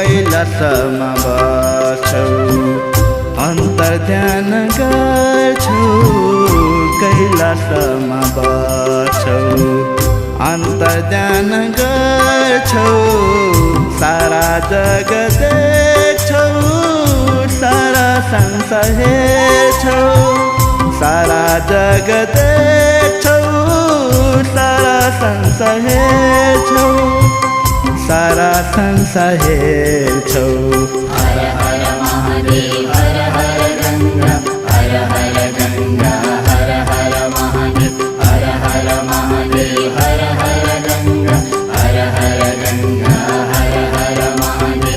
कैलासमा बस्छौ अन्तर्ध्यान गर्छौ कैलासमा बस्छौ अन्तर्ध्यान गर्छौ सारा जग देख्छौ सारा संसार हेर्छौ सारा जग देख्छौ सारा संसार हेर्छौ सारा संसार हेर्छौ हर हर महादेव हर हर गंगा हर हर